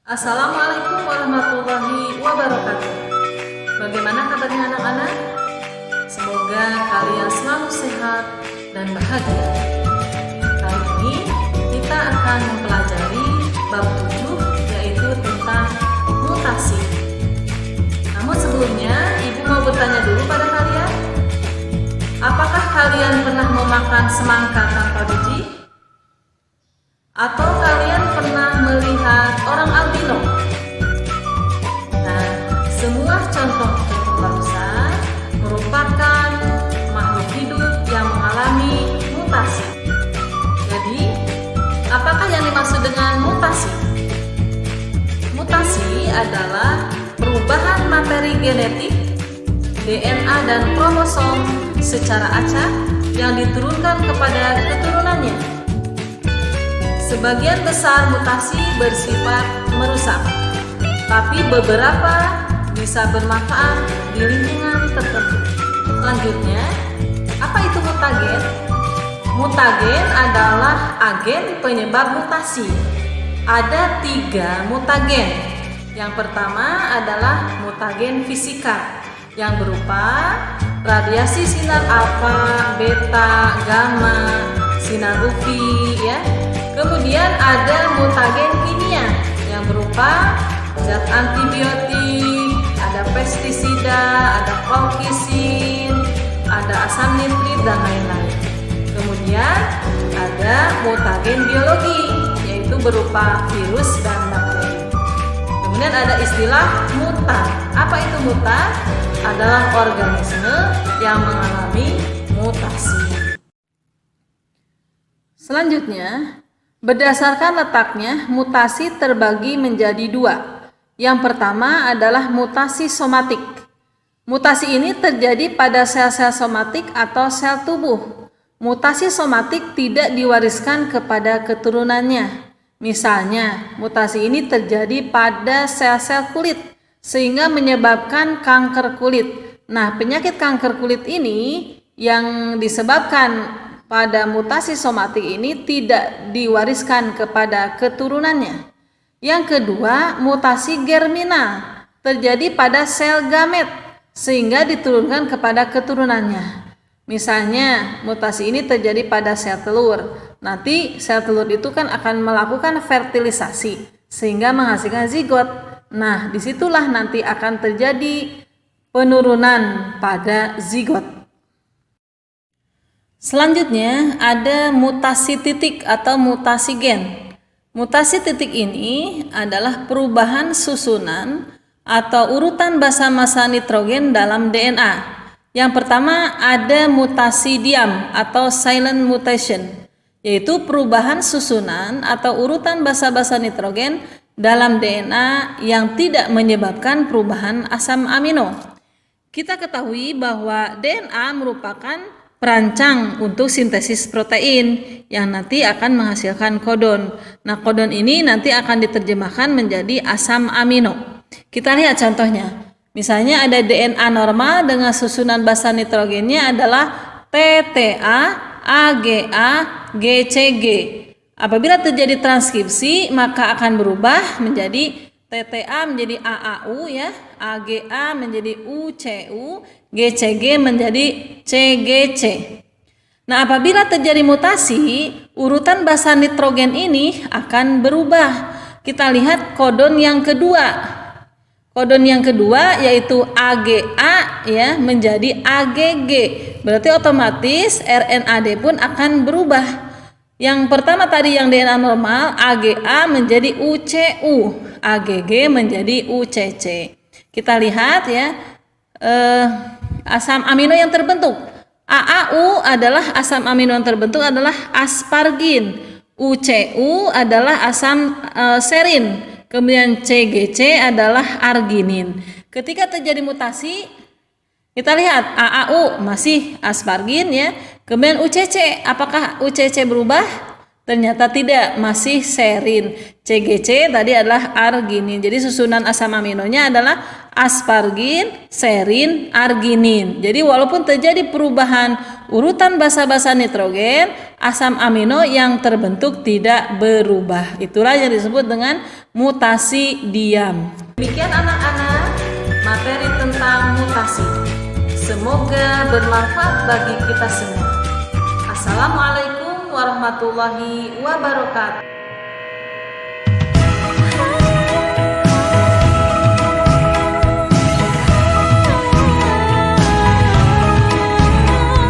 Assalamualaikum warahmatullahi wabarakatuh. Bagaimana kabarnya anak-anak? Semoga kalian selalu sehat dan bahagia. Kali ini kita akan mempelajari bab 7, yaitu tentang mutasi. Namun sebelumnya, Ibu mau bertanya dulu pada kalian. Apakah kalian pernah memakan semangka tanpa biji? Atau kalian pernah melihat orang albino? Nah, semua contoh barusan merupakan makhluk hidup yang mengalami mutasi. Jadi, apakah yang dimaksud dengan mutasi? Mutasi adalah perubahan materi genetik, DNA dan kromosom secara acak yang diturunkan kepada keturunannya. Sebagian besar mutasi bersifat merusak, tapi beberapa bisa bermanfaat di lingkungan tertentu. Selanjutnya, apa itu mutagen? Mutagen adalah agen penyebab mutasi. Ada 3 mutagen. Yang pertama adalah mutagen fisika, yang berupa radiasi sinar alfa, beta, gamma, sinar UV, ya. Kemudian ada mutagen kimia yang berupa zat antibiotik, ada pestisida, ada faugisin, ada asam nitrit dan lain-lain. Kemudian ada mutagen biologi, yaitu berupa virus dan bakteri. Kemudian ada istilah mutan. Apa itu mutan? Adalah organisme yang mengalami mutasi. Selanjutnya, berdasarkan letaknya, mutasi terbagi menjadi 2. Yang pertama adalah mutasi somatik. Mutasi ini terjadi pada sel-sel somatik atau sel tubuh. Mutasi somatik tidak diwariskan kepada keturunannya. Misalnya, mutasi ini terjadi pada sel-sel kulit sehingga menyebabkan kanker kulit. Nah, penyakit kanker kulit ini yang disebabkan pada mutasi somatik ini tidak diwariskan kepada keturunannya. Yang kedua, mutasi germinal terjadi pada sel gamet sehingga diturunkan kepada keturunannya. Misalnya, mutasi ini terjadi pada sel telur. Nanti sel telur itu kan akan melakukan fertilisasi sehingga menghasilkan zigot. Nah, disitulah nanti akan terjadi penurunan pada zigot. Selanjutnya ada mutasi titik atau mutasi gen. Mutasi titik ini adalah perubahan susunan atau urutan basa-basa nitrogen dalam DNA. Yang pertama ada mutasi diam atau silent mutation, yaitu perubahan susunan atau urutan basa-basa nitrogen dalam DNA yang tidak menyebabkan perubahan asam amino. Kita ketahui bahwa DNA merupakan perancang untuk sintesis protein yang nanti akan menghasilkan kodon. Nah, kodon ini nanti akan diterjemahkan menjadi asam amino. Kita lihat contohnya. Misalnya ada DNA normal dengan susunan basa nitrogennya adalah TTA, AGA, GCG. Apabila terjadi transkripsi, maka akan berubah menjadi TTA menjadi AAU, ya, AGA menjadi UCU, GCG menjadi CGC. Nah, apabila terjadi mutasi, urutan basa nitrogen ini akan berubah. Kita lihat kodon yang kedua. Kodon yang kedua yaitu AGA, ya, menjadi AGG. Berarti otomatis RNAD pun akan berubah. Yang pertama tadi yang DNA normal, AGA menjadi UCU, AGG menjadi UCC. Kita lihat, ya, asam amino yang terbentuk. AAU adalah asam amino yang terbentuk adalah aspargin. UCU adalah asam serin. Kemudian CGC adalah arginin. Ketika terjadi mutasi, kita lihat AAU masih aspargin, ya. Kemudian UCC, apakah UCC berubah? Ternyata tidak, masih serin. CGC tadi adalah arginin. Jadi susunan asam aminonya adalah aspargin, serin, arginin. Jadi walaupun terjadi perubahan urutan basa-basa nitrogen, asam amino yang terbentuk tidak berubah. Itulah yang disebut dengan mutasi diam. Demikian anak-anak materi tentang mutasi. Semoga bermanfaat bagi kita semua. Assalamualaikum warahmatullahi wabarakatuh.